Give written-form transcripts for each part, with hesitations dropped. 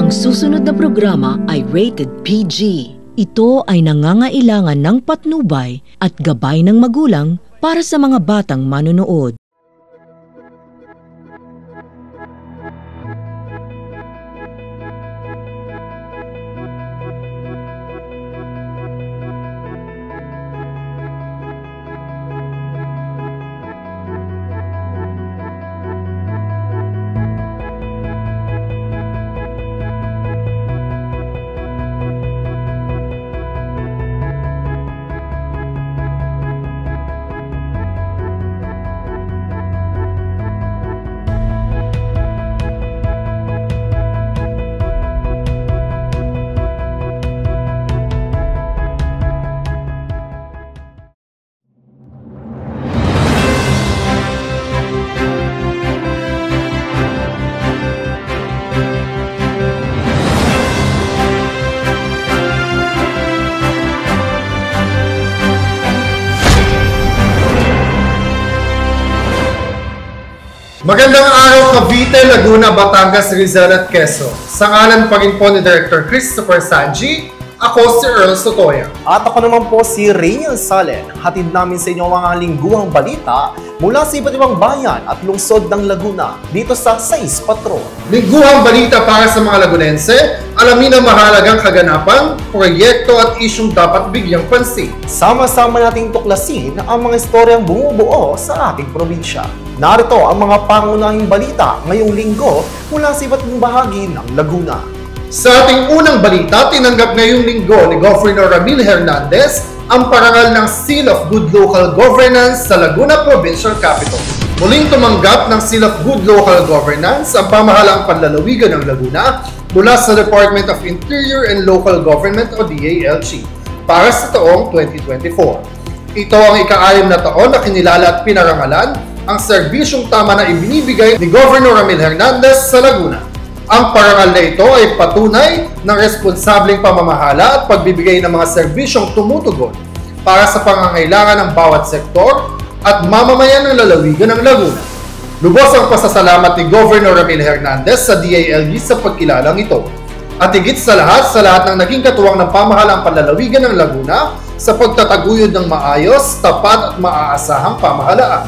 Ang susunod na programa ay rated PG. Ito ay nangangailangan ng patnubay at gabay ng magulang para sa mga batang manonood. Magandang araw Cavite, Laguna, Batangas, Rizal at Quezon. Sa ngalan pa rin po ni Director Christopher Sanji, ako si Earl Sotoya. At ako naman po si Rainiel Salen. Hatid namin sa inyo mga lingguhang balita mula sa iba't ibang bayan at lungsod ng Laguna dito sa 6 Patrol. Lingguhang balita para sa mga Lagunense, alamin ang mahalagang kaganapan, proyekto at isyong dapat bigyang pansin. Sama-sama nating tuklasin ang mga istoryang bumubuo sa ating probinsya. Narito ang mga pangunahing balita ngayong linggo mula sa iba't ibang bahagi ng Laguna. Sa ating unang balita, tinanggap ngayong linggo ni Governor Ramil Hernandez ang parangal ng Seal of Good Local Governance sa Laguna Provincial Capital. Muling tumanggap ng Seal of Good Local Governance ang pamahalaang panlalawigan ng Laguna mula sa Department of Interior and Local Government o DALG para sa taong 2024. Ito ang ika-6 na taon na kinilala at pinarangalan ang serbisyong tama na ibinibigay ni Governor Ramil Hernandez sa Laguna. Ang parangal na ito ay patunay ng responsableng pamamahala at pagbibigay ng mga serbisyong tumutugon para sa pangangailangan ng bawat sektor at mamamayan ng lalawigan ng Laguna. Lubos ang pasasalamat ni Governor Ramil Hernandez sa DILG sa pagkilalang ito. At higit sa lahat ng naging katuwang ng pamahalaang panlalawigan ng Laguna sa pagtataguyod ng maayos, tapat at maaasahang pamahalaan.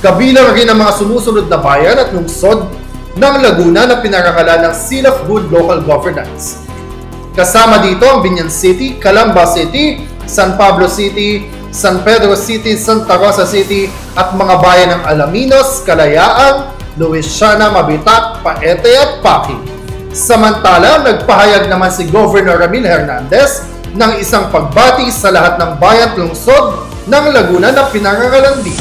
Kabilang rin ang mga sumusunod na bayan at lungsod ng Laguna na pinarangalan ng Seal of Good Local Governance. Kasama dito ang Biñan City, Calamba City, San Pablo City, San Pedro City, Santa Rosa City at mga bayan ng Alaminos, Kalayaan, Luisiana, Mabitac, Paete at Paki. Samantala, nagpahayag naman si Governor Ramil Hernandez ng isang pagbati sa lahat ng bayan at lungsod ng Laguna na pinarangalan din.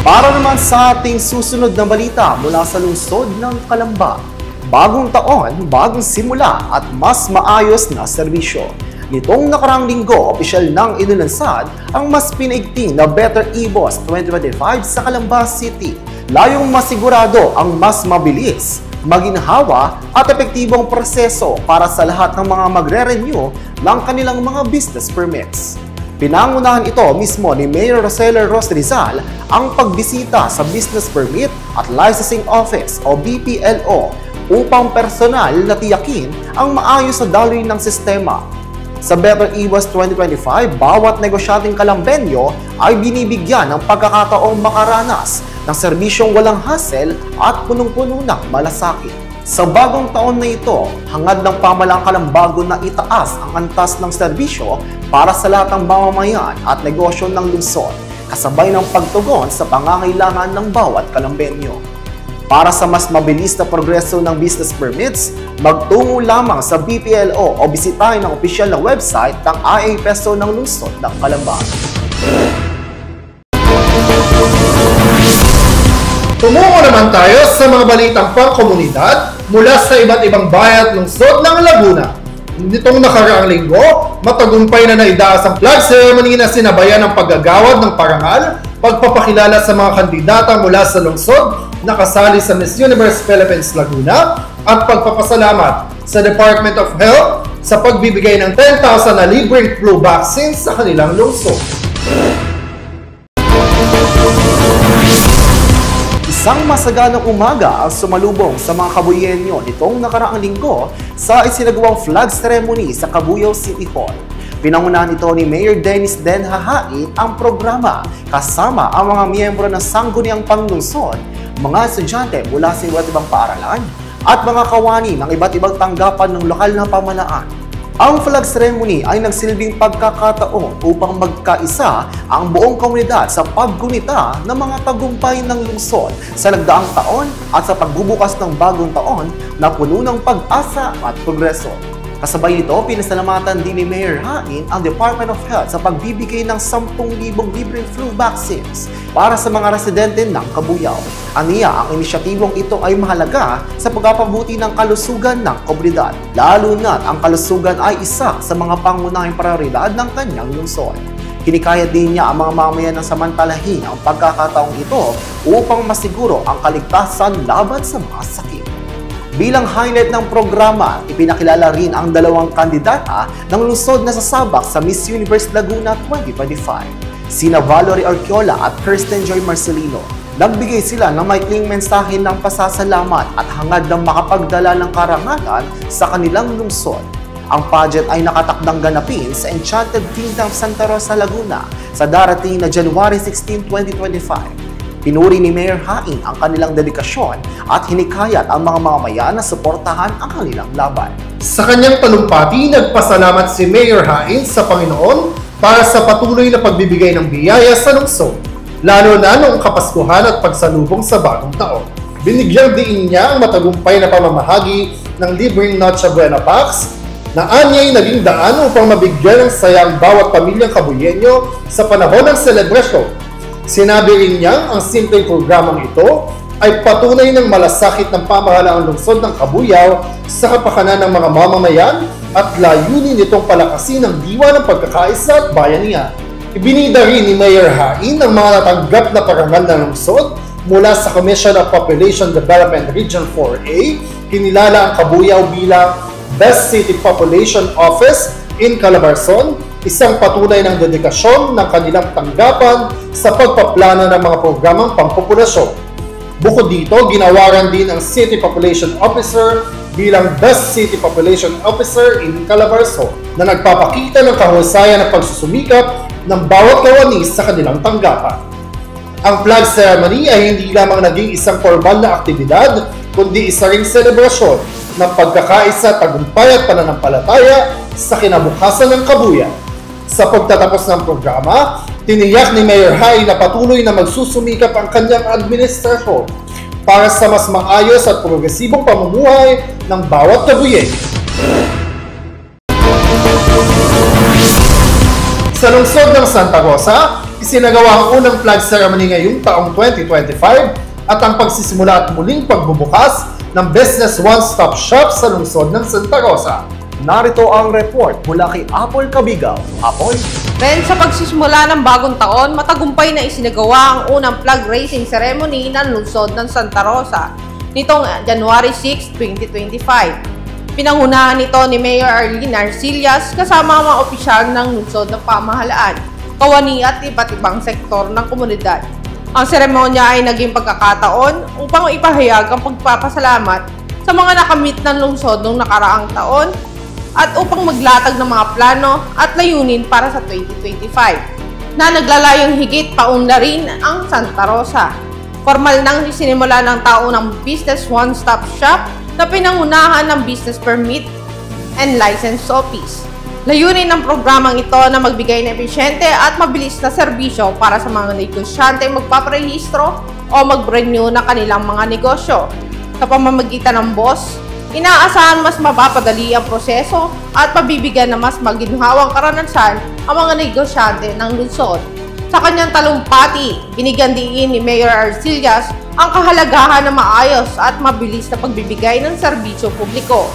Para naman sa ating susunod na balita mula sa lungsod ng Calamba. Bagong taon, bagong simula at mas maayos na serbisyo. Nitong nakaraang linggo, opisyal nang inilansad ang mas pinaigting na Better E-Boss 2025 sa Calamba City. Layong masigurado ang mas mabilis, maginhawa at epektibong proseso para sa lahat ng mga magre-renew ng kanilang mga business permits. Pinangunahan ito mismo ni Mayor Rosela Ros Rizal ang pagbisita sa Business Permit at Licensing Office o BPLO upang personal na tiyakin ang maayos na daloy ng sistema. Sa Better E-Boss 2025, bawat negosyanteng kalambenyo ay binibigyan ng pagkakataong makaranas ng serbisyong walang hassle at punong-puno ng malasakit. Sa bagong taon na ito, hangad ng pamahalaang Kalambago na itaas ang antas ng serbisyo para sa lahat ng mamamayan at negosyo ng lungsod, kasabay ng pagtugon sa pangangailangan ng bawat kalambenyo. Para sa mas mabilis na progreso ng business permits, magtungo lamang sa BPLO o bisitahin ang opisyal na website ng IAPESO ng lungsod ng Calamba. Tumungo naman tayo sa mga balitang pangkomunidad mula sa iba't ibang bayan at lungsod ng Laguna. Nitong nakaraang linggo, matagumpay na naidaas ang flag ceremony na sinabayan ng paggagawad ng parangal, pagpapakilala sa mga kandidata mula sa lungsod na kasali sa Miss Universe Philippines Laguna at pagpapasalamat sa Department of Health sa pagbibigay ng 10,000 na libreng flu vaccines sa kanilang lungsod. Isang masaganang umaga ang sumalubong sa mga Kabuyenyo nitong nakaraang linggo sa isinagawang flag ceremony sa Cabuyao City Hall. Pinangunahan ito ni Mayor Dennis Den Hahain ang programa kasama ang mga miyembro ng Sangguniang Panglungsod, mga estudyante mula sa iba't ibang paaralan at mga kawani ng iba't ibang tanggapan ng lokal na pamahalaan. Ang flag ceremony ay nagsilbing pagkakataon upang magkaisa ang buong komunidad sa paggunita ng mga tagumpay ng lungsod sa nagdaang taon at sa pagbubukas ng bagong taon na puno ng pag-asa at progreso. Kasabay nito, pinasalamatan din ni Mayor Hain ang Department of Health sa pagbibigay ng 10,000 libreng flu vaccines para sa mga residente ng Cabuyao. Aniya, ang inisyatibong ito ay mahalaga sa pagpapabuti ng kalusugan ng komunidad, lalo na't ang kalusugan ay isa sa mga pangunahing prioridad ng kanyang lungsod. Kinikaya din niya ang mga mamayan ng samantalahin ang pagkakataong ito upang masiguro ang kaligtasan laban sa mga sakit. Bilang highlight ng programa, ipinakilala rin ang dalawang kandidata ng lungsod na sasabak sa Miss Universe Laguna 2025, sina Valerie Arquiola at Kirsten Joy Marcelino. Nagbigay sila ng maikling mensahe ng pasasalamat at hangad ng makapagdala ng karangalan sa kanilang lungsod. Ang pageant ay nakatakdang ganapin sa Enchanted Kingdom Santa Rosa, Laguna sa darating na January 16, 2025. Pinuri ni Mayor Hain ang kanilang dedikasyon at hinikayat ang mga mamamayan na suportahan ang kanilang laban. Sa kanyang talumpati, nagpasalamat si Mayor Hain sa Panginoon para sa patuloy na pagbibigay ng biyaya sa lungsod, lalo na noong Kapaskuhan at pagsalubong sa bagong taon. Binigyang diin niya ang matagumpay na pamamahagi ng libreng Noche Buena Packs na anya'y naging daan upang mabigyan ng saya ang bawat pamilyang Kabuyenyo sa panahon ng selebrasyon. Sinabi rin niyang ang simpleng programang ito ay patunay ng malasakit ng pamahalaang lungsod ng Cabuyao sa kapakanan ng mga mamamayan at layunin nitong palakasin ang diwa ng pagkakaisa at bayanihan. Ibinida rin ni Mayor Hain ang mga natanggap na parangal ng lungsod mula sa Commission of Population Development Region 4A. Kinilala ang Cabuyao bilang Best City Population Office in Calabarzon, isang patunay ng dedikasyon ng kanilang tanggapan sa pagpaplano ng mga programang pampopulasyon. Bukod dito, ginawaran din ang City Population Officer bilang Best City Population Officer in Calabarzon na nagpapakita ng kahusayan at pagsusumikap ng bawat kawani sa kanilang tanggapan. Ang flag ceremony ay hindi lamang naging isang formal na aktibidad, kundi isa ring selebrasyon ng pagkakaisa, tagumpay at pananampalataya sa kinabukasan ng Cabuyao. Sa pagtatapos ng programa, tiniyak ni Mayor Hain na patuloy na magsusumikap ang kanyang administrasyon para sa mas maayos at progresibong pamumuhay ng bawat Kabuyenyo. Sa lungsod ng Santa Rosa, isinagawa ang unang flag ceremony ngayong taong 2025 at ang pagsisimula at muling pagbubukas ng Business One-Stop Shop sa lungsod ng Santa Rosa. Narito ang report mula kay Apple Cabigaw. Apple? Then sa pagsisimula ng bagong taon, matagumpay na isinagawa ang unang flag raising ceremony ng lungsod ng Santa Rosa nitong January 6, 2025. Pinangunahan nito ni Mayor Arlene Arcillas kasama ang mga opisyal ng lungsod ng pamahalaan, kawani at iba't ibang sektor ng komunidad. Ang seremonya ay naging pagkakataon upang ipahayag ang pagpapasalamat sa mga nakamit ng lungsod noong nakaraang taon at upang maglatag ng mga plano at layunin para sa 2025 na naglalayong higit paunlarin ang Santa Rosa. Formal nang isinimula ng taon ng Business One-Stop Shop na pinangunahan ng Business Permit and License Office. Layunin ng programang ito na magbigay ng episyente at mabilis na serbisyo para sa mga negosyante magpaparehistro o mag-renew ng kanilang mga negosyo. Sa pamamagitan ng BOSS, inaasahan mas mapapadali ang proseso at mabibigyan na mas maginhawang karanasan ang mga negosyante ng lungsod. Sa kanyang talumpati, binigyan din ni Mayor Arcillas ang kahalagahan ng maayos at mabilis na pagbibigay ng serbisyo publiko.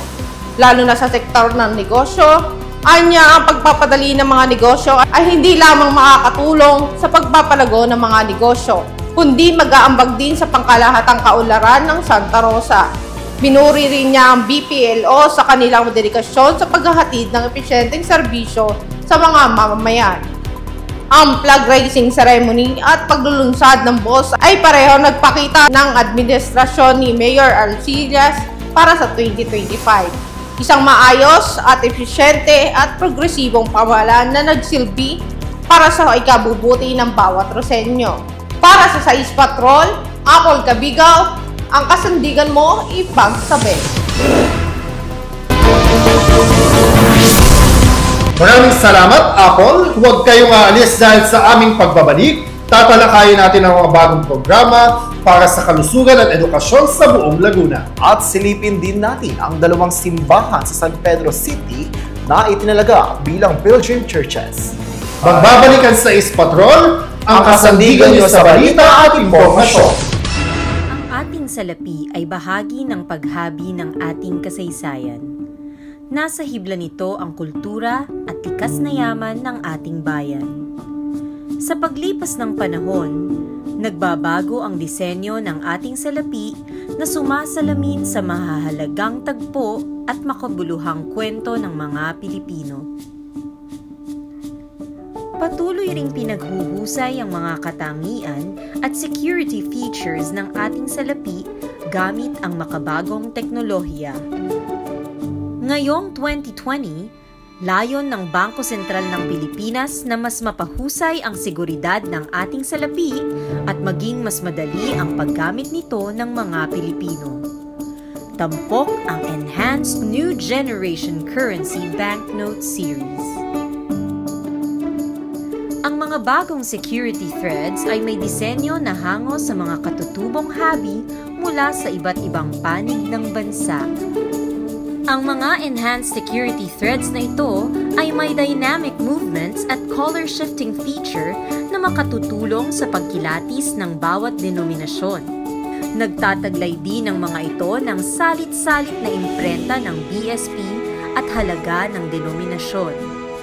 Lalo na sa sektor ng negosyo, anya ang pagpapadali ng mga negosyo ay hindi lamang makakatulong sa pagpapalago ng mga negosyo, kundi mag-aambag din sa pangkalahatang kaunlaran ng Santa Rosa. Binuri rin niya ang BPLO sa kanilang dedikasyon sa paghahatid ng episyenteng serbisyo sa mga mamamayan. Ang flag raising ceremony at paglulunsad ng boss ay pareho nagpakita ng administrasyon ni Mayor Arcillas para sa 2025. Isang maayos at episyente at progresibong pamahalaan na nagsilbi para sa ikabubuti ng bawat Roseño. Para sa Sais Patrol, Apple Kabigaw, ang kasandigan mo ipagsabi. Maraming salamat, Apple. Huwag kayong aalis dahil sa aming pagbabalik. Tatalakayin natin ang mga bagong programa para sa kalusugan at edukasyon sa buong Laguna. At silipin din natin ang dalawang simbahan sa San Pedro City na itinalaga bilang Pilgrim Churches. Magbabalikan sa Sais Patrol, ang kasandigan nyo sa balita at impormasyon. Ang ating salapi ay bahagi ng paghabi ng ating kasaysayan. Nasa hibla nito ang kultura at likas na yaman ng ating bayan. Sa paglipas ng panahon, nagbabago ang disenyo ng ating salapi na sumasalamin sa mahahalagang tagpo at makabuluhang kwento ng mga Pilipino. Patuloy ring pinaghuhusay ang mga katangian at security features ng ating salapi gamit ang makabagong teknolohiya. Ngayong 2020, layon ng Bangko Sentral ng Pilipinas na mas mapahusay ang seguridad ng ating salapi at maging mas madali ang paggamit nito ng mga Pilipino. Tampok ang Enhanced New Generation Currency Banknote Series. Ang mga bagong security threads ay may disenyo na hango sa mga katutubong habi mula sa iba't ibang panig ng bansa. Ang mga enhanced security threads na ito ay may dynamic movements at color shifting feature na makatutulong sa pagkilatis ng bawat denominasyon. Nagtataglay din ang mga ito ng salit-salit na imprenta ng BSP at halaga ng denominasyon.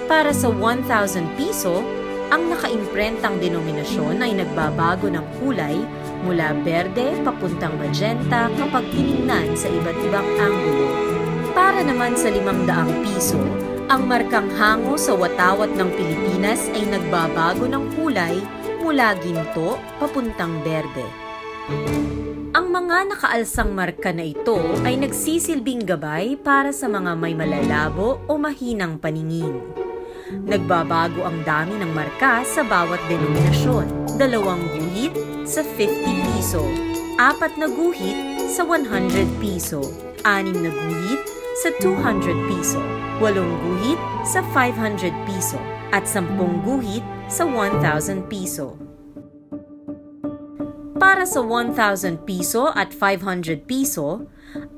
Para sa 1,000 piso, ang nakaimprentang denominasyon ay nagbabago ng kulay mula berde papuntang magenta kapag tiningnan sa iba't ibang anggulo. Para naman sa 500 piso, ang markang hango sa watawat ng Pilipinas ay nagbabago ng kulay mula ginto papuntang berde. Ang mga nakaalsang marka na ito ay nagsisilbing gabay para sa mga may malalabo o mahinang paningin. Nagbabago ang dami ng marka sa bawat denominasyon. 2 guhit sa 50 piso, 4 na guhit sa 100 piso, 6 na guhit sa 200 piso, 8 guhit sa 500 piso, at 10 guhit sa 1,000 piso. Para sa 1,000 piso at 500 piso,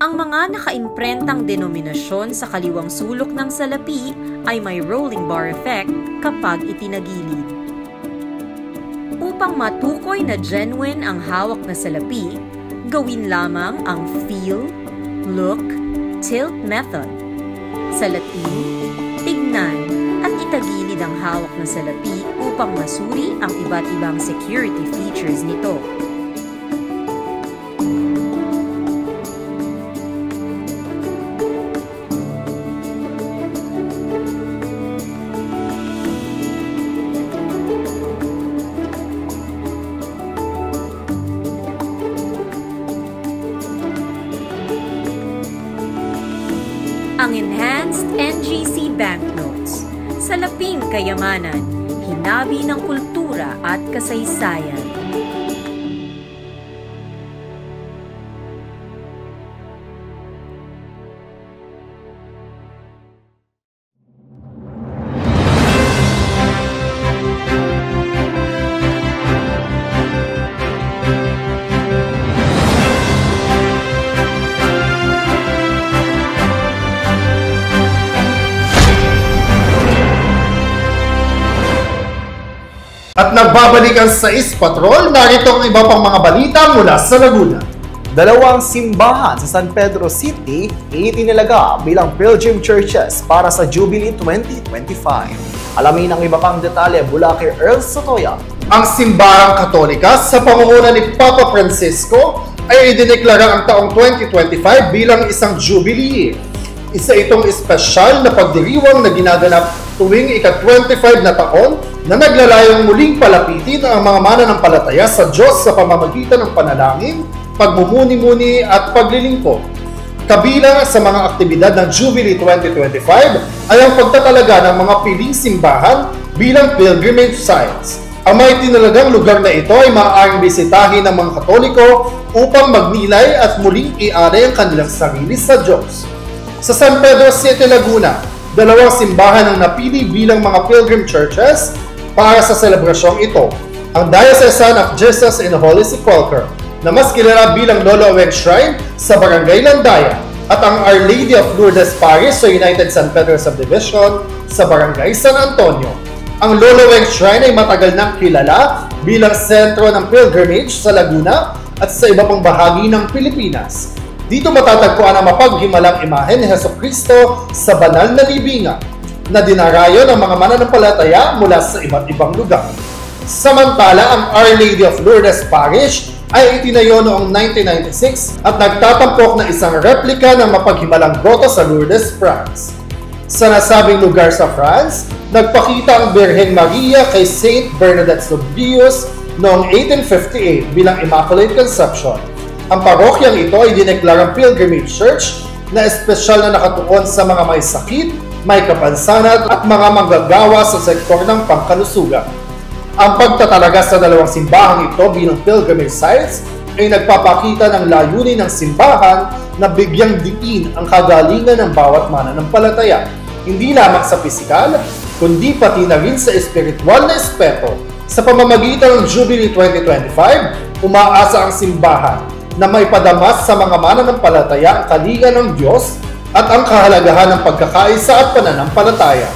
ang mga nakaimprentang denominasyon sa kaliwang sulok ng salapi ay may rolling bar effect kapag itinagilid. Upang matukoy na genuine ang hawak na salapi, gawin lamang ang feel, look, tilt method. Salatin, tignan, at itagilid ang hawak na salapi upang masuri ang iba't ibang security features nito. Ang Enhanced NGC Banknotes, salaping kayamanan, hinabi ng kultura at kasaysayan. At nagbabalikan sa Sais Patrol, narito ang iba pang mga balita mula sa Laguna. Dalawang simbahan sa San Pedro City itinalaga bilang Pilgrim Churches para sa Jubilee 2025. Alamin ang iba pang detalye mula kay Earl Sotoya. Ang simbahang Katolika sa pamumuno ni Papa Francisco ay idineklara ang taong 2025 bilang isang Jubilee. Isa itong espesyal na pagdiriwang na ginaganap tuwing ika-25 na taon na naglalayong muling palapitin ang mga mananampalataya sa Diyos sa pamamagitan ng panalangin, pagmumuni-muni at paglilingkod. Kabilang sa mga aktibidad ng Jubilee 2025 ay ang pagtatalaga ng mga piling simbahan bilang pilgrimage sites. Ang may tinalagang lugar na ito ay maaaring bisitahin ng mga Katoliko upang magnilay at muling i-ari ang kanilang sarili sa Diyos. Sa San Pedro City, Laguna, 2 simbahan ang napili bilang mga pilgrim churches para sa selebrasyong ito. Ang Diocesan of Jesus in Holy Sepulchre, na mas kilala bilang Lolo Weng Shrine sa Barangay Landaya, at ang Our Lady of Lourdes Parish sa United San Pedro Subdivision sa Barangay San Antonio. Ang Lolo Weng Shrine ay matagal nang kilala bilang sentro ng pilgrimage sa Laguna at sa iba pang bahagi ng Pilipinas. Dito matatagpuan ang mapaghimalang imahe ni Jesucristo sa banal na libingan na dinarayo ng mga mananampalataya mula sa iba't ibang lugar. Samantala, ang Our Lady of Lourdes Parish ay itinayo noong 1996 at nagtatampok na isang replika ng mapaghimalang grotto sa Lourdes, France. Sa nasabing lugar sa France, nagpakita ang Birheng Maria kay Saint Bernadette Soubirous noong 1858 bilang Immaculate Conception. Ang parokyang ito ay dineklarang pilgrimage church na espesyal na nakatuon sa mga may sakit, may kapansanan at mga manggagawa sa sektor ng pangkalusugan. Ang pagtatalaga sa dalawang simbahang ito bilang pilgrimage sites ay nagpapakita ng layunin ng simbahan na bigyang diin ang kagalingan ng bawat mananampalataya, hindi lamang sa pisikal, kundi pati na rin sa espiritual na aspeto. Sa pamamagitan ng Jubilee 2025, umaasa ang simbahan na may padamas sa mga mananampalataya ang kalinga ng Diyos at ang kahalagahan ng pagkakaisa at pananampalataya.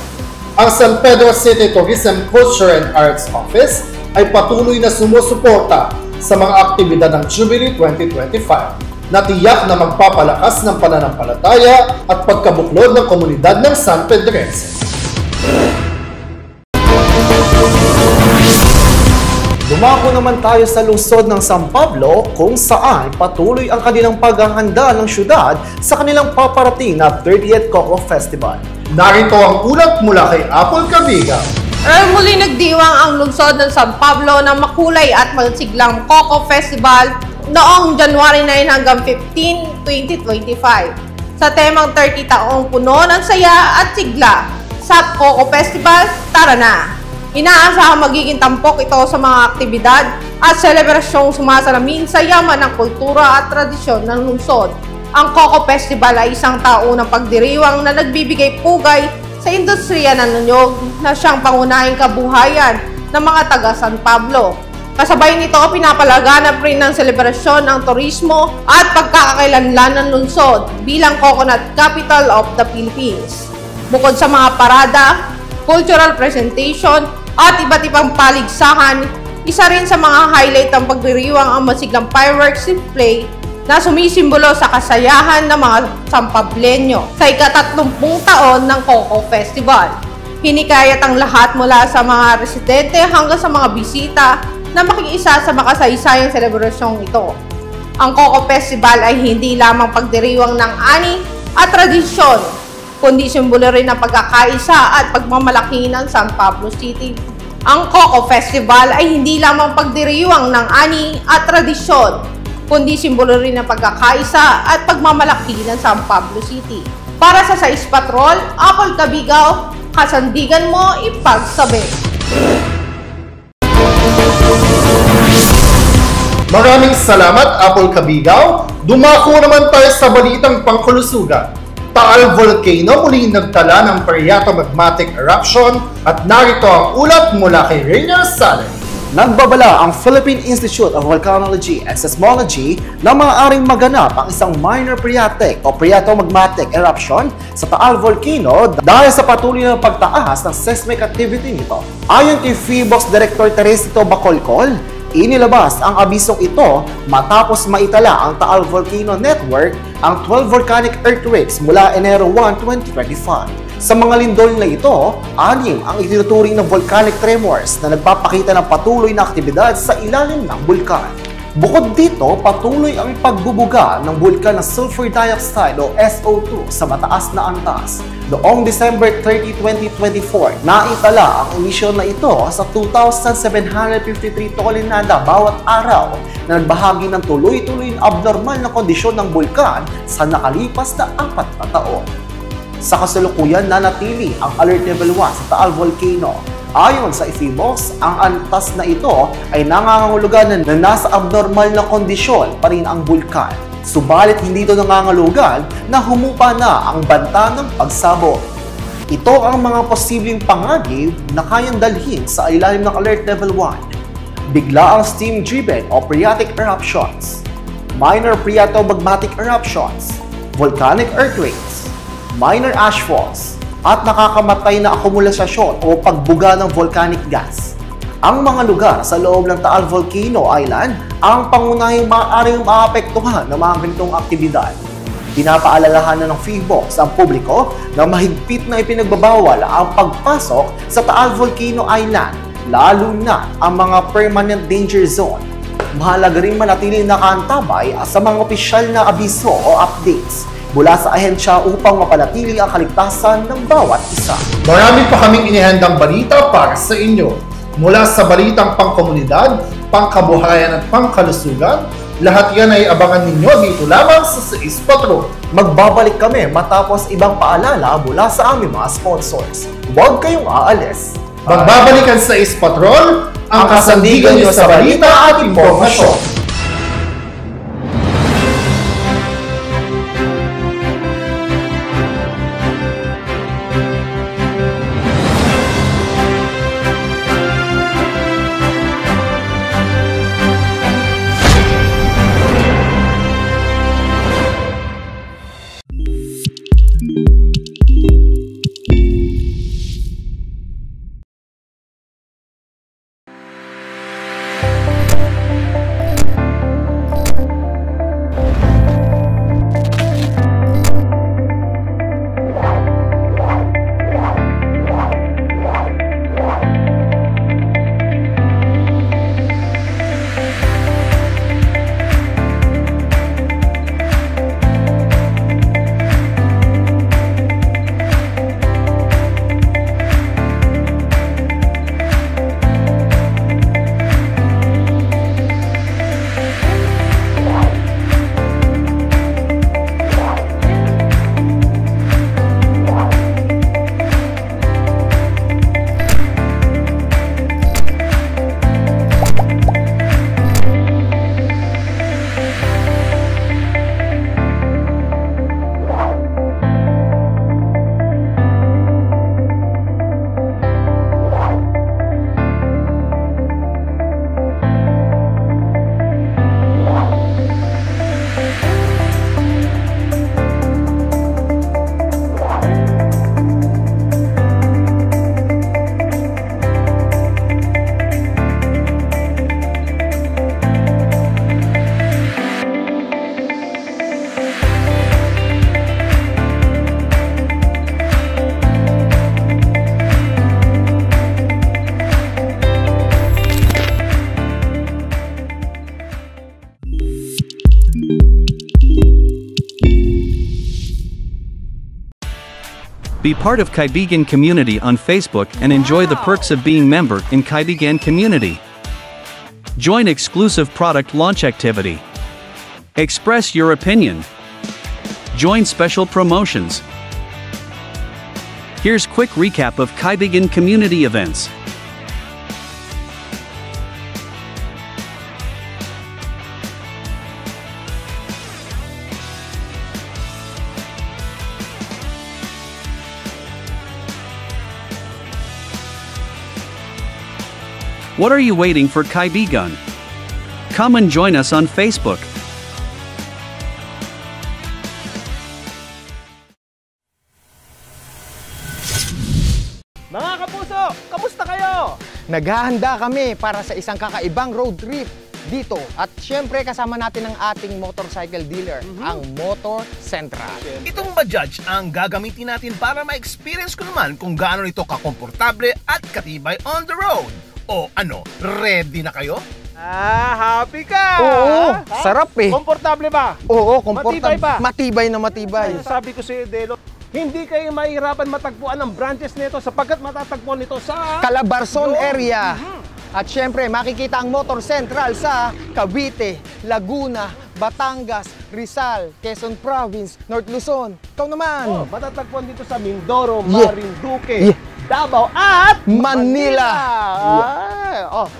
Ang San Pedro City Tourism, Culture and Arts Office ay patuloy na sumusuporta sa mga aktibidad ng Jubilee 2025 na tiyak na magpapalakas ng pananampalataya at pagkabuklod ng komunidad ng San Pedrense. Dumako naman tayo sa lungsod ng San Pablo kung saan patuloy ang kanilang paghahanda ng syudad sa kanilang paparating na 30th Coco Festival. Narito ang ulat mula kay Apple Cabiga. Muli nagdiwang ang lungsod ng San Pablo ng makulay at masiglang Coco Festival noong January 9 hanggang 15, 2025. Sa temang 30 taong puno ng saya at sigla sa Coco Festival, tara na! Inaasahang magiging tampok ito sa mga aktibidad at selebrasyong sumasalamin sa yaman ng kultura at tradisyon ng lungsod. Ang Coco Festival ay isang taunang pagdiriwang na nagbibigay pugay sa industriya ng nyog na siyang pangunahing kabuhayan ng mga taga San Pablo. Kasabay nito, pinapalaganap rin ng selebrasyon ang turismo at pagkakakilanlan ng lungsod bilang Coconut Capital of the Philippines. Bukod sa mga parada, cultural presentation, at iba't ibang paligsahan, isa rin sa mga highlight ng pagdiriwang ang masiglang fireworks display na sumisimbolo sa kasayahan ng mga Sampablenyo sa ika-30 taon ng Coco Festival. Hinikayat ang lahat mula sa mga residente hanggang sa mga bisita na makiisa sa makasaysayang selebrasyong ito. Ang Coco Festival ay hindi lamang pagdiriwang ng ani at tradisyon, kundi simbolo rin ng pagkakaisa at pagmamalaki ng San Pablo City. Ang Coco Festival ay hindi lamang pagdiriwang ng ani at tradisyon, kundi simbolo rin ng pagkakaisa at pagmamalaki ng San Pablo City. Para sa Sais Patrol, Apple Cabigaw, kasandigan mo ipagsabi. Maraming salamat, Apple Cabigaw. Dumako naman tayo sa balitang pangkulusugan. Taal Volcano muling nagtala ng phreatomagmatic eruption at narito ang ulat mula kay Rainier Sale. Nagbabala ang Philippine Institute of Volcanology and Seismology na maaaring maganap ang isang minor phreatic o phreatomagmatic eruption sa Taal Volcano dahil sa patuloy na pagtaas ng seismic activity nito. Ayon kay PHIVOLCS Director Teresito Bacolcol, inilabas ang abisong ito matapos maitala ang Taal Volcano Network ang 12 volcanic earthquakes mula Enero 1, 2025. Sa mga lindol na ito, 6 ang itinuturing ng volcanic tremors na nagpapakita ng patuloy na aktibidad sa ilalim ng bulkan. Bukod dito, patuloy ang pagbubuga ng bulkan ng sulfur dioxide o SO2 sa mataas na antas. Noong December 30, 2024, naitala ang emisyon na ito sa 2,753 tolenada bawat araw na nagbahagi ng tuloy-tuloy na abnormal na kondisyon ng bulkan sa nakalipas na 4 na taon. Sa kasalukuyan nanatili ang Alert Level 1 sa Taal Volcano. Ayon sa IFIMOS, ang antas na ito ay nangangahulugan na nasa abnormal na kondisyon pa rin ang bulkan. Subalit hindi ito nangangahulugan na humupa na ang banta ng pagsabog. Ito ang mga posibleng pangagib na kayang dalhin sa ilalim ng Alert Level 1. Bigla ang steam-driven o phreatic eruptions, minor phreatomagmatic eruptions, volcanic earthquakes, minor ashfalls, at nakakamatay na akumulasyon o pagbuga ng volcanic gas. Ang mga lugar sa loob ng Taal Volcano Island ang pangunahing maaaring maapektuhan ng mga ganitong aktibidad. Pinapaalalahanan ng FIVOX ang publiko na mahigpit na ipinagbabawal ang pagpasok sa Taal Volcano Island, lalo na ang mga permanent danger zone. Mahalaga rin manatiling nakaantabay sa mga opisyal na abiso o updates mula sa ahensya upang mapanatili ang kaligtasan ng bawat isa. Marami pa kaming inihandang balita para sa inyo. Mula sa balitang pangkomunidad, pangkabuhayan at pangkalusugan, lahat yan ay abangan ninyo dito lamang sa 6 Patrol. Magbabalik kami matapos ibang paalala mula sa aming mga sponsors. Huwag kayong aalis. Magbabalikan sa 6 Patrol, ang kasandigan nyo sa balita at impormasyon. Be part of Kaibigan Community on Facebook and enjoy the perks of being member in Kaibigan Community. Join exclusive product launch activity. Express your opinion. Join special promotions. Here's quick recap of Kaibigan Community events. What are you waiting for, Kaibigan? Come and join us on Facebook. Mga kapuso, kamusta kayo? Naghahanda kami para sa isang kakaibang road trip dito. At syempre kasama natin ang ating motorcycle dealer, ang Motor Central. Itong Bajaj ang gagamitin natin para ma-experience ko naman kung gaano ito kakomportable at katibay on the road. O ano, ready na kayo? Happy ka! Oo, sarap eh. Komportable ba? Oo, komportable. Matibay ba? Matibay na matibay. Sabi ko sa'yo, Delo, hindi kayo mahihirapan matagpuan ang branches nito sapagkat matatagpuan nito sa Calabarzon area. At syempre, makikita ang Motor Central sa Cavite, Laguna, Batangas, Rizal, Quezon Province, North Luzon. Ikaw naman! Matatagpuan dito sa Mindoro, Yeah. Marinduque, Davao at Manila.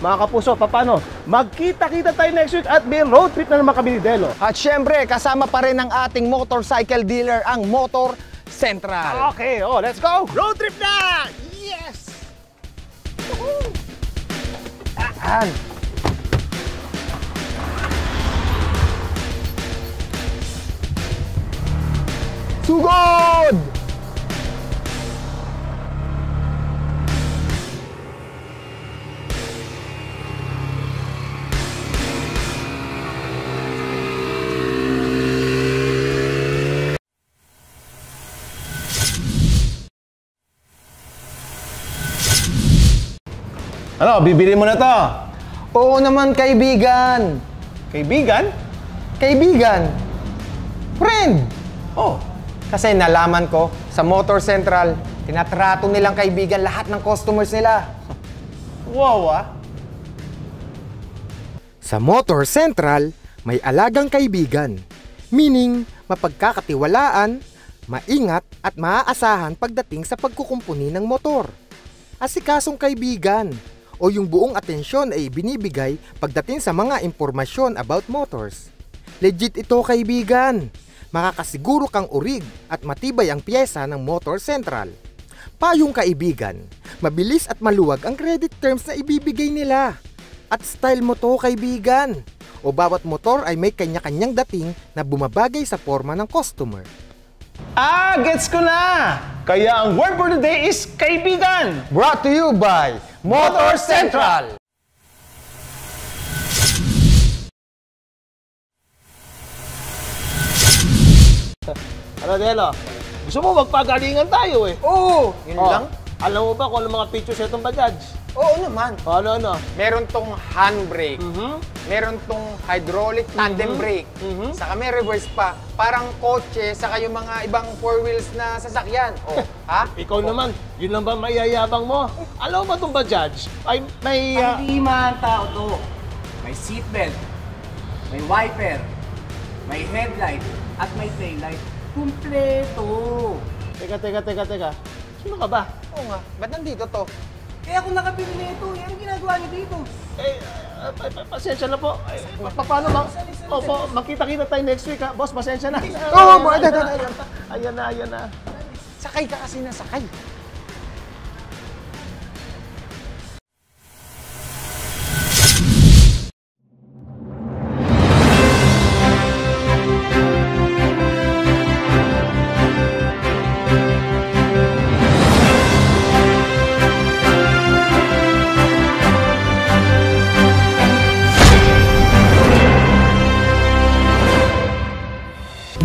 Mga kapuso, paano? Magkita-kita tayo next week at may road trip na naman kami ni Delo. At syempre, kasama pa rin ang ating motorcycle dealer, ang Motor Central. Okay, let's go! Road trip na! Yes! Sugod! Ano, bibili mo na to? Oo naman, kaibigan. Kaibigan? Kaibigan. Friend. Oh, Kasi nalaman ko, sa Motor Central, tinatrato nilang kaibigan lahat ng customers nila. wow Sa Motor Central, may alagang kaibigan. Meaning, mapagkakatiwalaan, maingat at maaasahan pagdating sa pagkukumpuni ng motor. Asikasong kaibigan o yung buong atensyon ay binibigay pagdating sa mga impormasyon about motors. Legit ito, kaibigan. Makakasiguro kang urig at matibay ang pyesa ng Motor Central. Payong kaibigan, mabilis at maluwag ang credit terms na ibibigay nila. At style mo to, kaibigan. O bawat motor ay may kanya-kanyang dating na bumabagay sa forma ng customer. Gets ko na! Kaya ang word for the day is kaibigan! Brought to you by Motor Central! Ano, Delo? Gusto mo magpagalingan tayo eh. Oo! Yun lang? Alam mo ba kung ano mga features itong Bajaj? Oo naman. Ano? Meron tong handbrake. Meron tong hydraulic tandem brake. Saka may reverse pa. Parang kotse, saka yung mga ibang four wheels na sasakyan. Ha? Ikaw naman, yun lang ba mayayabang mo? Alam mo ba itong Bajaj? Ay, may... Pang-lima ang tao to. May seatbelt, may wiper, may headlight, at may taillight. Kumpleto! Teka. Sino ka ba? Oo nga. Ba't nandito to? Kaya ako nakabili nito. Yan ang ginagawa niyo dito. Pasensya na po. Paano ba? Opo, makita-kita tayo next week ha. Boss, pasensya na. Ayan na. Sakay ka kasi nasakay.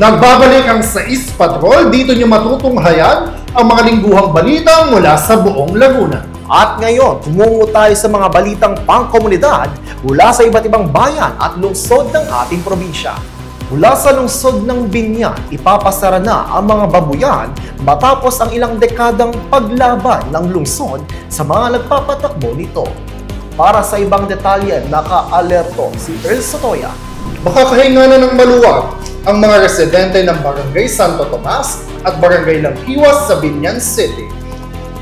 Nagbabalik ang Sais Patrol, dito nyo matutunghayan ang mga lingguhang balita mula sa buong Laguna. At ngayon, tumungo tayo sa mga balitang pangkomunidad mula sa iba't ibang bayan at lungsod ng ating probinsya. Mula sa lungsod ng Binyan, ipapasara na ang mga babuyan matapos ang ilang dekadang paglaban ng lungsod sa mga nagpapatakbo nito. Para sa ibang detalye, naka-alerto si Earl Sotoya. Makakahinga na ng maluwag ang mga residente ng Barangay Santo Tomas at Barangay Langkiwas sa Binyan City.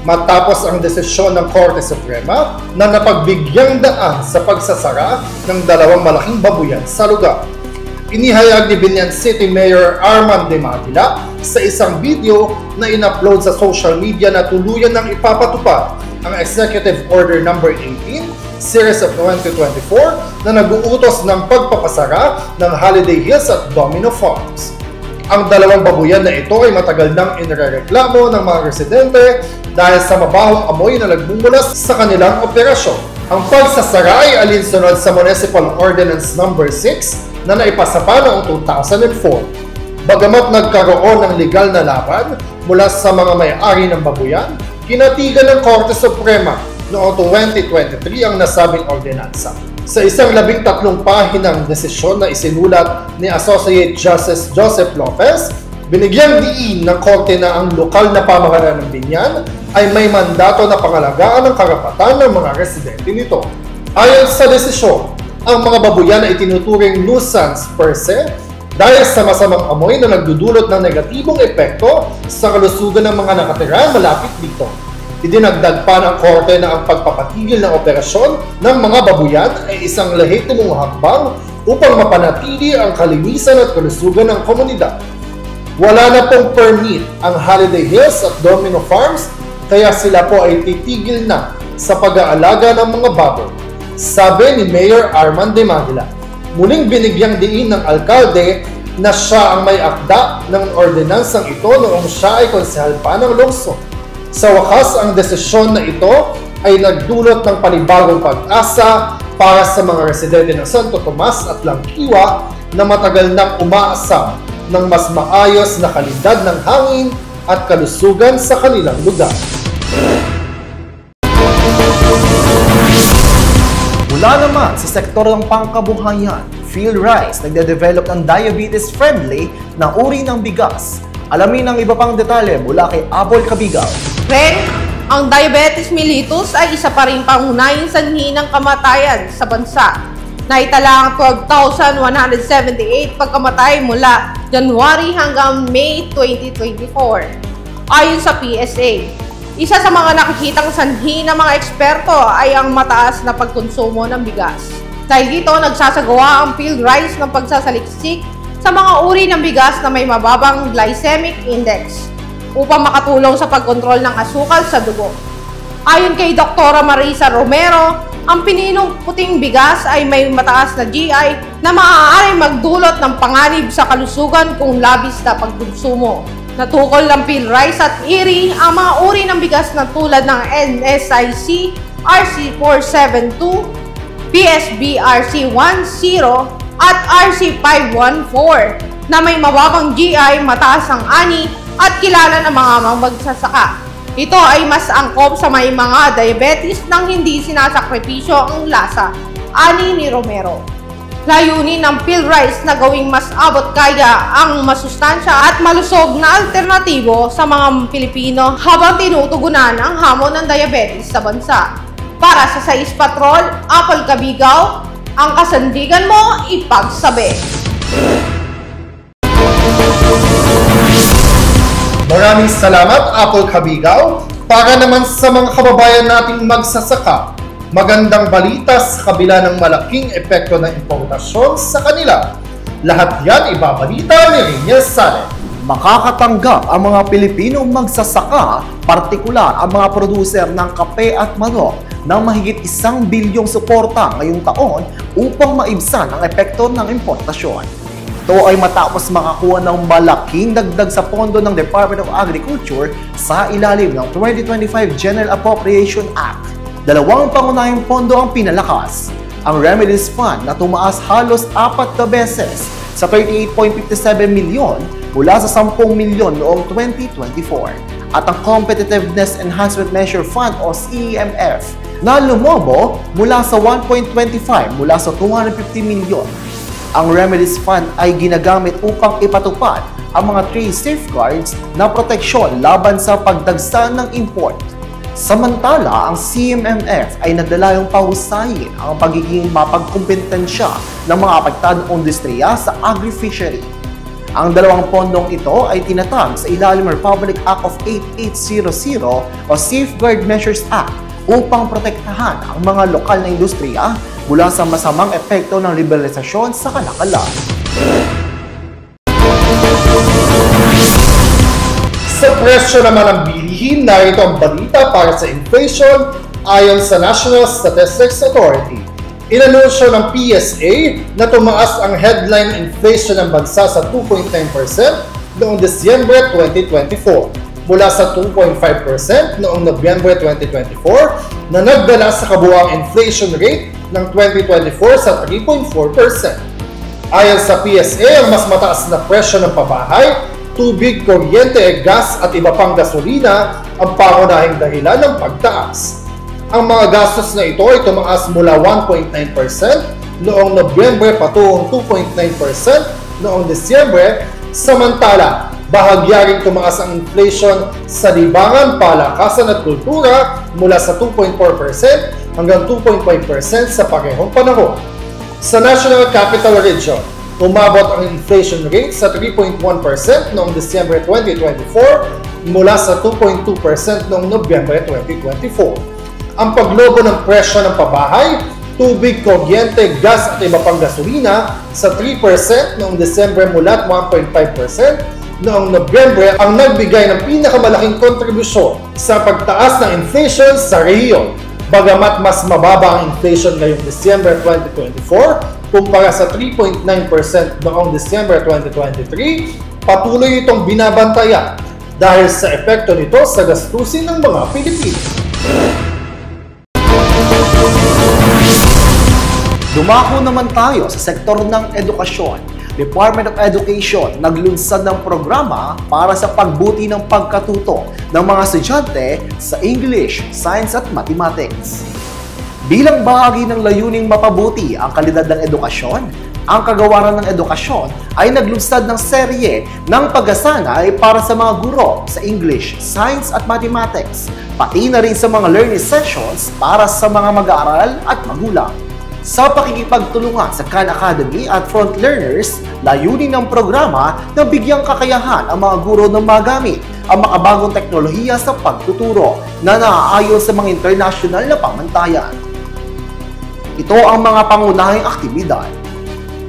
Matapos ang desisyon ng Korte Suprema na napagbigyang daan sa pagsasara ng dalawang malaking babuyan sa lugar. Inihayag ni Binyan City Mayor Arman de Magila sa isang video na in-upload sa social media na tuluyan ng ipapatupad ang Executive Order No. 18 Series of 2024 na nag-uutos ng pagpapasara ng Holiday Hills at Domino Farms. Ang dalawang babuyan na ito ay matagal nang inirereklamo ng mga residente dahil sa mabahong amoy na nagmumula sa kanilang operasyon. Ang pagsasara ay alinsunod sa Municipal Ordinance No. 6 na naipasa pa noong 2004. Bagamat nagkaroon ng legal na laban mula sa mga may-ari ng babuyan, kinatigan ng Korte Suprema noong 2023 ang nasabing ordinansa. Sa isang 13 pahinang desisyon na isinulat ni Associate Justice Joseph Lopez, Binigyang diin ng korte na ang lokal na pamahalaan ng Biñan ay may mandato na pangalagaan ang karapatan ng mga residente nito. Ayon sa desisyon, ang mga babuyan ay itinuturing nuisance per se dahil sa masamang amoy na nagdudulot ng negatibong epekto sa kalusugan ng mga nakatira malapit dito. Idinagdag pa ng korte na ang pagpapatigil ng operasyon ng mga babuyan ay isang lehitimong hakbang upang mapanatili ang kalinisan at kalusugan ng komunidad. Wala na pong permit ang Holiday Hills at Domino Farms kaya sila po ay titigil na sa pag-aalaga ng mga baboy, sabi ni Mayor Arman de Maguila. Muling binigyang diin ng alkalde na siya ang may akda ng ordinansang ito noong siya ay konsehal pa ng lungsod. Sa wakas, ang desisyon na ito ay nagdulot ng panibagong pag-asa para sa mga residente ng Santo Tomas at Langkiwa na matagal nang umaasa ng mas maayos na kalidad ng hangin at kalusugan sa kanilang lugar. Mula naman sa sektor ng pangkabuhayan, PhilRice nagde-develop ng diabetes-friendly na uri ng bigas. Alamin ang iba pang detalye mula kay Apple Cabigaw. Ren, ang diabetes mellitus ay isa pa rin pangunahing sanhi ng kamatayan sa bansa. Naitala ang 12,178 pagkamatay mula January hanggang May 2024. Ayon sa PSA, isa sa mga nakikitang sanhi ng mga eksperto ay ang mataas na pagkonsumo ng bigas. Dahil dito, nagsasagawa ang PhilRice ng pagsasaliksik sa mga uri ng bigas na may mababang glycemic index upang makatulong sa pagkontrol ng asukal sa dugo. Ayon kay Dr. Marisa Romero, ang pininong puting bigas ay may mataas na GI na maaaring magdulot ng panganib sa kalusugan kung labis na pagkonsumo. Natukol ng PhilRice at IRI ang mga uri ng bigas na tulad ng NSIC RC472, PSB RC10 at RC514 na may mababang GI, mataas ang ani at kilala ng mga magsasaka. Ito ay mas angkop sa may mga diabetes nang hindi sinasakripisyo ang lasa, ani ni Romero. Layunin ng PhilRice na gawing mas abot kaya ang masustansya at malusog na alternatibo sa mga Pilipino habang tinutugunan ang hamon ng diabetes sa bansa. Para sa Sais Patrol, Apple Cabigaw, ang kasandigan mo ipagsabi. Maraming salamat, Apple Cabigaw. Para naman sa mga kababayan nating magsasaka, magandang balita sa kabila ng malaking epekto ng importasyon sa kanila. Lahat yan ibabalita ni Riniel Sale. Makakatanggap ang mga Pilipinong magsasaka, partikular ang mga produser ng kape at manok, ng mahigit 1 bilyong suporta ngayong taon upang maibsan ang epekto ng importasyon. Ito ay matapos makakuha ng malaking dagdag sa pondo ng Department of Agriculture sa ilalim ng 2025 General Appropriation Act. Dalawang pangunahing pondo ang pinalakas. Ang Remedies Fund na tumaas halos 4 na beses sa 38.57 milyon mula sa 10 milyon noong 2024. At ang Competitiveness Enhancement Measure Fund o CEMF na lumobo mula sa 1.25 mula sa 250 milyon. Ang Remedies Fund ay ginagamit upang ipatupad ang mga 3 safeguards na proteksyon laban sa pagdagsa ng import. Samantala, ang CMMF ay naglalayong pahusayin ang pagiging mapagkumpetensya ng mga apektadong industriya sa agri-fishery. Ang dalawang pondong ito ay tinatag sa ilalim ng Republic Act of 8800 o Safeguard Measures Act upang protektahan ang mga lokal na industriya mula sa masamang epekto ng liberalisasyon sa kalakalan. Sa presyo naman ng bilihin, narito ang balita para sa inflation ayon sa National Statistics Authority. Inanunsyo ng PSA na tumaas ang headline inflation ng bansa sa 2.9% noong Disyembre 2024 mula sa 2.5% noong Nobyembre 2024 na nagdala sa kabuuang inflation rate ng 2024 sa 3.4%. Ayon sa PSA, ang mas mataas na presyo ng pabahay, tubig, kuryente, gas at iba pang gasolina ang pangunahing dahilan ng pagtaas. Ang mga gastos na ito ay tumaas mula 1.9% noong Nobyembre patungong 2.9% noong Disyembre, samantala Bahagya ring tumaas ang inflation sa libangan, palakasan at kultura mula sa 2.4% hanggang 2.5% sa parehong panahon. Sa National Capital Region, umabot ang inflation rate sa 3.1% noong December 2024 mula sa 2.2% noong Nobyembre 2024. Ang paglobo ng presyo ng pabahay, tubig, kuryente, gas at iba pang gasolina sa 3% noong December mula 1.5% noong Nobyembre ang nagbigay ng pinakamalaking kontribusyon sa pagtaas ng inflation sa rehiyon. Bagamat mas mababa ang inflation ngayong December 2024 kumpara sa 3.9% noong December 2023, patuloy itong binabantayan dahil sa epekto nito sa gastusin ng mga Pilipino. Dumako naman tayo sa sektor ng edukasyon. Department of Education naglunsad ng programa para sa pagbuti ng pagkatuto ng mga estudyante sa English, Science at Mathematics. Bilang bahagi ng layuning mapabuti ang kalidad ng edukasyon, ang Kagawaran ng Edukasyon ay naglunsad ng serye ng pagsasanay para sa mga guro sa English, Science at Mathematics, pati na rin sa mga learning sessions para sa mga mag-aaral at magulang. Sa pakikipagtulungan sa Khan Academy at Front Learners, layunin ng programa na bigyang kakayahan ang mga guro na magamit ang makabagong teknolohiya sa pagtuturo na naaayon sa mga international na pamantayan. Ito ang mga pangunahing aktibidad.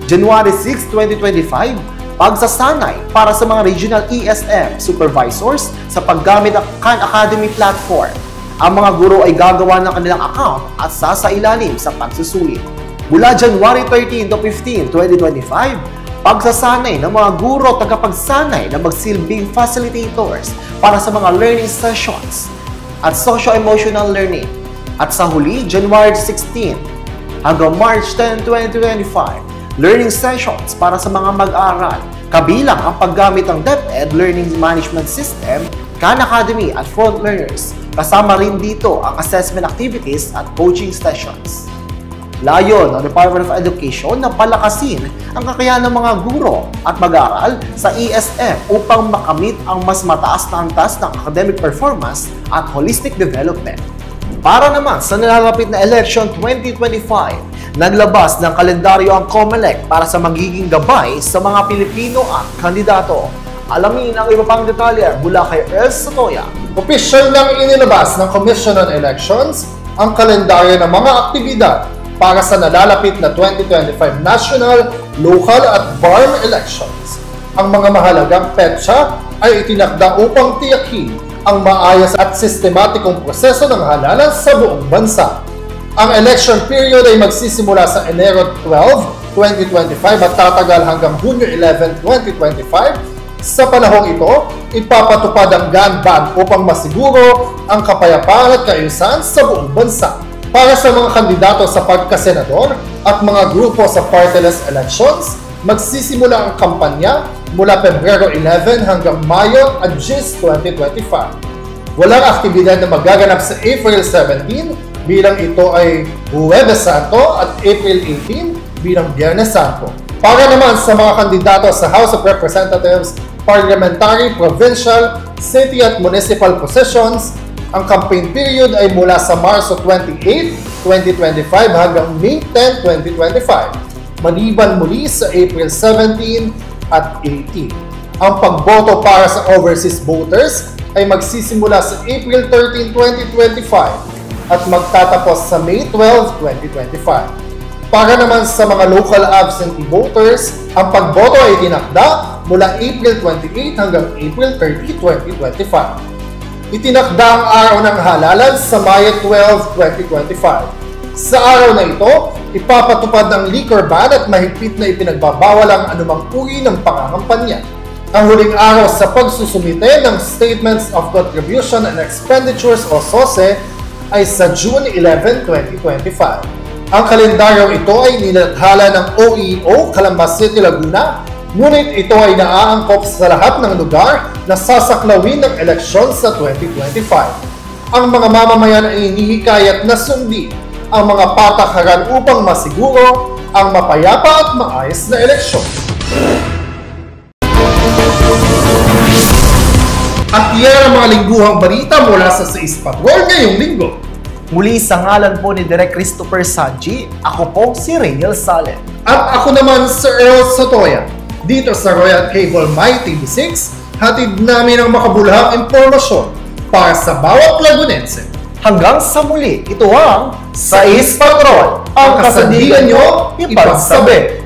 January 6, 2025, pagsasanay para sa mga regional ESM supervisors sa paggamit ng Khan Academy platform. Ang mga guro ay gagawa ng kanilang account at sasailalim sa pagsusulit. Mula January 13 to 15, 2025, pagsasanay ng mga guro tagapagsanay na magsilbing facilitators para sa mga learning sessions at socio-emotional learning. At sa huli, January 16 hanggang March 10, 2025, learning sessions para sa mga mag-aaral, kabilang ang paggamit ng DepEd Learning Management System, Khan Academy at Front Learners. Kasama rin dito ang assessment activities at coaching sessions. Layon ng Department of Education na palakasin ang kakayahan ng mga guro at mag-aaral sa ESM upang makamit ang mas mataas na antas ng academic performance at holistic development. Para naman sa nalalapit na election 2025, naglabas ng kalendaryo ang COMELEC para sa magiging gabay sa mga Pilipino at kandidato. Alamin ang iba pang detalye mula kay Els Sotoya. Opisyal nang inilabas ng Commission on Elections ang kalendaryo ng mga aktibidad para sa nalalapit na 2025 national, local at BARM elections. Ang mga mahalagang petsa ay itinakda upang tiyakin ang maayos at sistematikong proseso ng halalan sa buong bansa. Ang election period ay magsisimula sa Enero 12, 2025 at tatagal hanggang Hunyo 11, 2025. Sa panahong ito, ipapatupad ang gun ban upang masiguro ang kapayapaan at kaayusan sa buong bansa. Para sa mga kandidato sa pagkasenador at mga grupo sa party-list elections, magsisimula ang kampanya mula Pebrero 11 hanggang Mayo 10, 2025. Walang aktibidad na magaganap sa April 17 bilang ito ay Huwebes Santo at April 18 bilang Biyernes Santo. Para naman sa mga kandidato sa House of Representatives, Parliamentary, Provincial, City at Municipal Positions, ang campaign period ay mula sa Marso 28, 2025 hanggang May 10, 2025, maliban muli sa April 17 at 18. Ang pagboto para sa overseas voters ay magsisimula sa April 13, 2025 at magtatapos sa May 12, 2025. Para naman sa mga local absentee voters, ang pagboto ay tinakda mula April 28 hanggang April 30, 2025. Itinakda ang araw ng halalan sa Mayo 12, 2025. Sa araw na ito, ipapatupad ang liquor ban at mahigpit na ipinagbabawal ang anumang uri ng pangangampanya. Ang huling araw sa pagsusumite ng Statements of Contribution and Expenditures o SOSE ay sa June 11, 2025. Ang kalendaryong ito ay nilathala ng OEO Calamba City, Laguna, ngunit ito ay naaangkop sa lahat ng lugar na sasaklawin ng eleksyon sa 2025. Ang mga mamamayan ay hinihikayat na sundin ang mga patakaran upang masiguro ang mapayapa at maayos na eleksyon. At yan ang mga lingguhang balita mula sa 6 Patrol ngayong linggo. Muli sa ngalan po ni Direk Christopher Sanji, ako po si Rainiel Salen. At ako naman si Earl Sotoya. Dito sa Royal Cable My TV6, hatid namin ang makabuluhang impormasyon para sa bawat Lagunense. Hanggang sa muli, ito ang 6 Patrol, ang kasandigan nyo ipagsabi.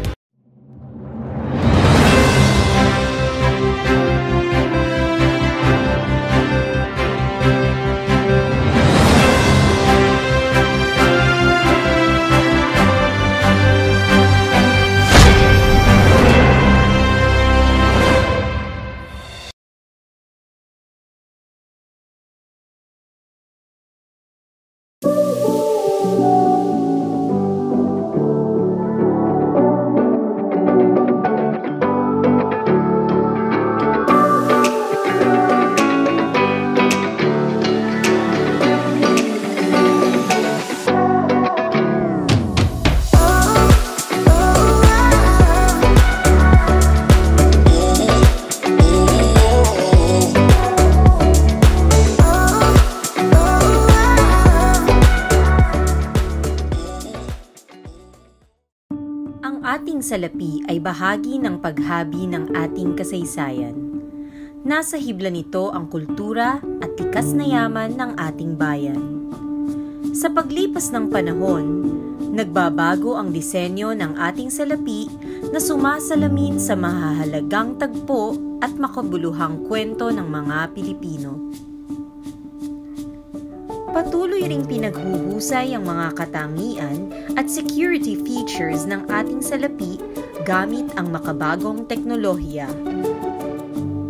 Ating salapi ay bahagi ng paghabi ng ating kasaysayan. Nasa hibla nito ang kultura at likas na yaman ng ating bayan. Sa paglipas ng panahon, nagbabago ang disenyo ng ating salapi na sumasalamin sa mahahalagang tagpo at makabuluhang kwento ng mga Pilipino. Patuloy ring pinaghuhusay ang mga katangian at security features ng ating salapi gamit ang makabagong teknolohiya.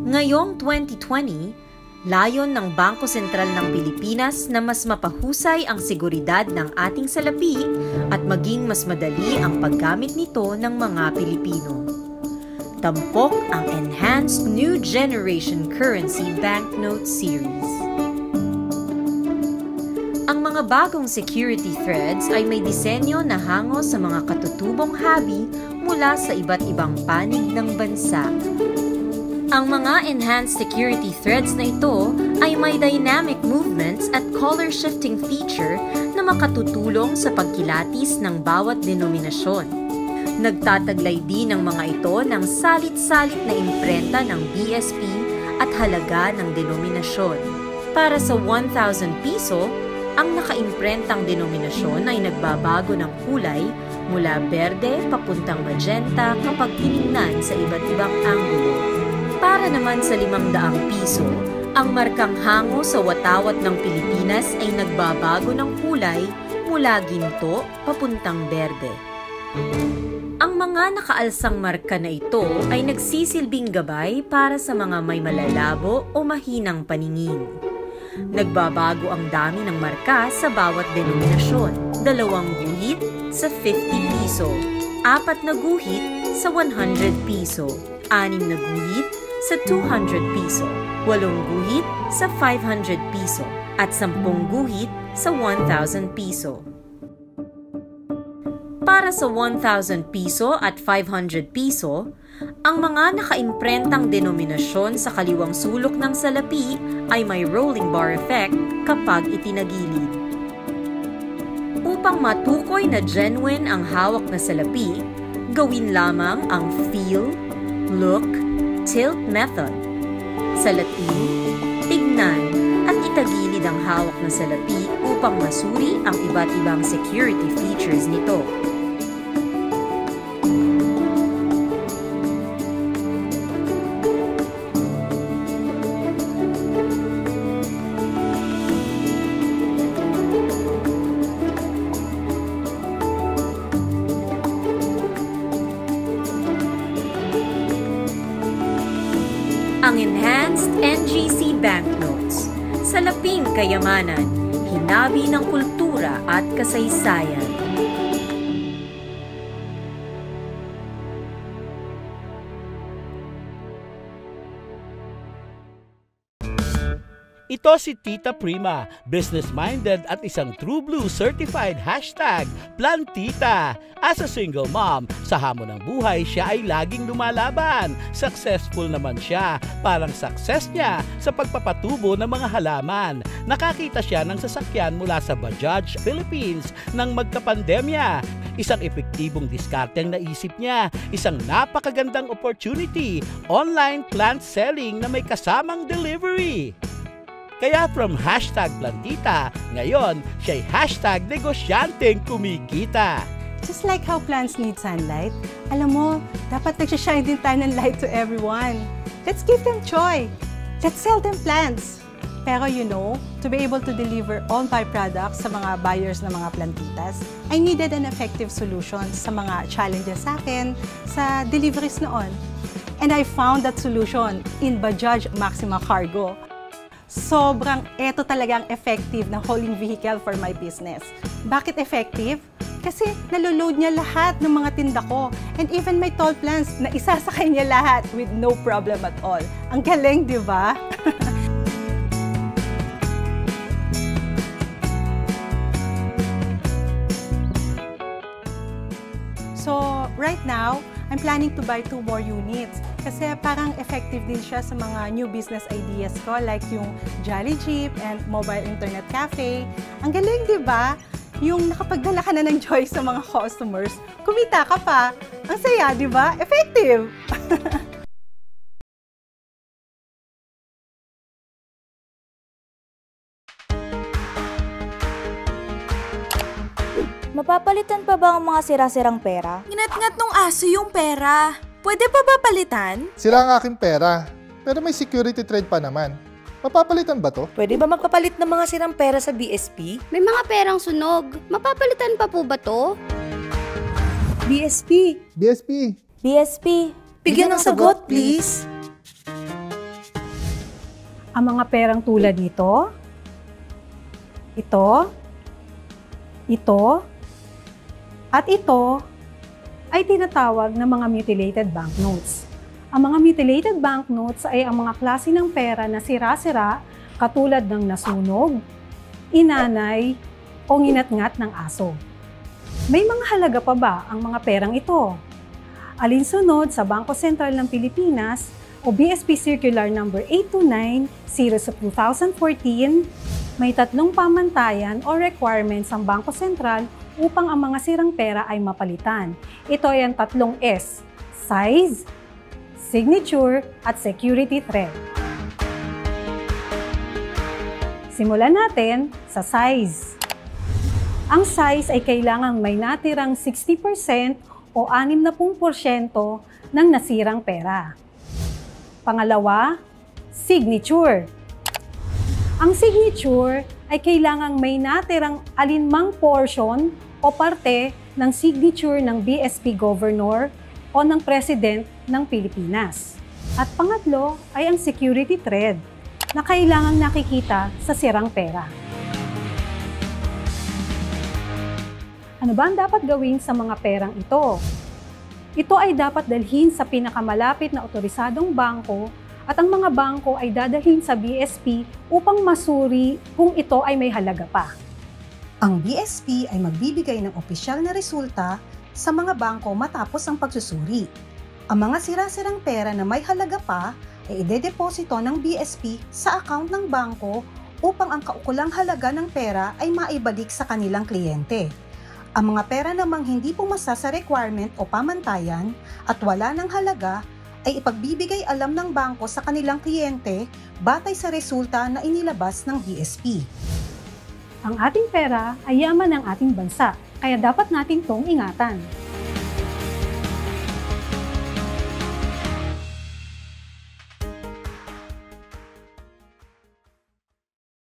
Ngayong 2020, layon ng Bangko Sentral ng Pilipinas na mas mapahusay ang seguridad ng ating salapi at maging mas madali ang paggamit nito ng mga Pilipino. Tampok ang Enhanced New Generation Currency Banknote Series. Ang mga bagong security threads ay may disenyo na hango sa mga katutubong habi mula sa iba't ibang panig ng bansa. Ang mga enhanced security threads na ito ay may dynamic movements at color shifting feature na makatutulong sa pagkilatis ng bawat denominasyon. Nagtataglay din ang mga ito ng salit-salit na imprenta ng BSP at halaga ng denominasyon. Para sa 1,000 piso, ang nakaimprentang denominasyon ay nagbabago ng kulay mula berde papuntang magenta kapag tiningnan sa iba't ibang anggulo. Para naman sa 500 piso, ang markang hango sa watawat ng Pilipinas ay nagbabago ng kulay mula ginto papuntang berde. Ang mga nakaalsang marka na ito ay nagsisilbing gabay para sa mga may malalabo o mahinang paningin. Nagbabago ang dami ng marka sa bawat denominasyon. 2 guhit sa 50 piso, 4 na guhit sa 100 piso, 6 na guhit sa 200 piso, 8 guhit sa 500 piso, at 10 guhit sa 1,000 piso. Para sa 1,000 piso at 500 piso, ang mga nakaimprentang denominasyon sa kaliwang sulok ng salapi ay may rolling bar effect kapag itinagilid. Upang matukoy na genuine ang hawak na salapi, gawin lamang ang feel, look, tilt method. Sa Latin, tignan at itagilid ang hawak na salapi upang masuri ang iba't ibang security features nito. Ang Enhanced NGC Banknotes, salaping kayamanan, hinabi ng kultura at kasaysayan. Ito si Tita Prima, business-minded at isang True Blue certified #PlanTita. As a single mom, sa hamon ng buhay siya ay laging lumalaban. Successful naman siya, parang success niya sa pagpapatubo ng mga halaman. Nakakita siya ng sasakyan mula sa Bajaj Philippines nang magkapandemya. Isang epektibong diskarte ang naisip niya, isang napakagandang opportunity, online plant selling na may kasamang delivery. Kaya from #PlanTita, ngayon siya'y #negosyanteng kumikita. Just like how plants need sunlight, alam mo, dapat nagsashine din tayo ng light to everyone. Let's give them joy. Let's sell them plants. Pero you know, to be able to deliver all my products sa mga buyers ng mga plantitas, I needed an effective solution sa mga challenges sa akin sa deliveries noon. And I found that solution in Bajaj Maxima Cargo. Sobrang eto talagang effective na hauling vehicle for my business. Bakit effective? Kasi naloload niya lahat ng mga tinda ko. And even my tall plants na isasakay niya lahat with no problem at all. Ang galing, di ba? So, right now, I'm planning to buy 2 more units kasi parang effective din siya sa mga new business ideas ko like yung Jolly Jeep and mobile internet cafe. Ang galing, di ba? Yung nakapagdala ka na ng joy sa mga customers, kumita ka pa. Ang saya, di ba? Effective! Mapapalitan pa ba ang mga sira-sirang pera? Ngat-ngat nung aso yung pera. Pwede pa ba palitan? Sira ang aking pera, pero may security trade pa naman. Mapapalitan ba to? Pwede ba magpapalit ng mga sirang pera sa BSP? May mga perang sunog. Mapapalitan pa po ba to? BSP! BSP! BSP! Bigyan ng sagot, please! Ang mga perang tulad nito, ito, at ito ay tinatawag na mga mutilated banknotes. Ang mga mutilated banknotes ay ang mga klase ng pera na sira-sira katulad ng nasunog, inanay, o nginat-ngat ng aso. May mga halaga pa ba ang mga perang ito? Alinsunod sa Bangko Sentral ng Pilipinas o BSP Circular No. 829, Series of 2014, may 3 pamantayan o requirements ang Bangko Sentral upang ang mga sirang pera ay mapalitan. Ito ay ang 3 S: size, signature, at security threat. Simulan natin sa size. Ang size ay kailangang may natirang 60% o 60% ng nasirang pera. Pangalawa, signature. Ang signature ay kailangang may natirang alinmang portion o parte ng signature ng BSP Governor o ng President ng Pilipinas. At pangatlo ay ang security thread na kailangang nakikita sa sirang pera. Ano ba ang dapat gawin sa mga perang ito? Ito ay dapat dalhin sa pinakamalapit na otorisadong bangko at ang mga bangko ay dadalhin sa BSP upang masuri kung ito ay may halaga pa. Ang BSP ay magbibigay ng opisyal na resulta sa mga bangko matapos ang pagsusuri. Ang mga sira-sirang pera na may halaga pa ay idedeposito ng BSP sa account ng bangko upang ang kaukulang halaga ng pera ay maibalik sa kanilang kliyente. Ang mga pera namang hindi pumasa sa requirement o pamantayan at wala ng halaga ay ipagbibigay alam ng bangko sa kanilang kliyente batay sa resulta na inilabas ng BSP. Ang ating pera ay yaman ng ating bansa, kaya dapat natin itong ingatan.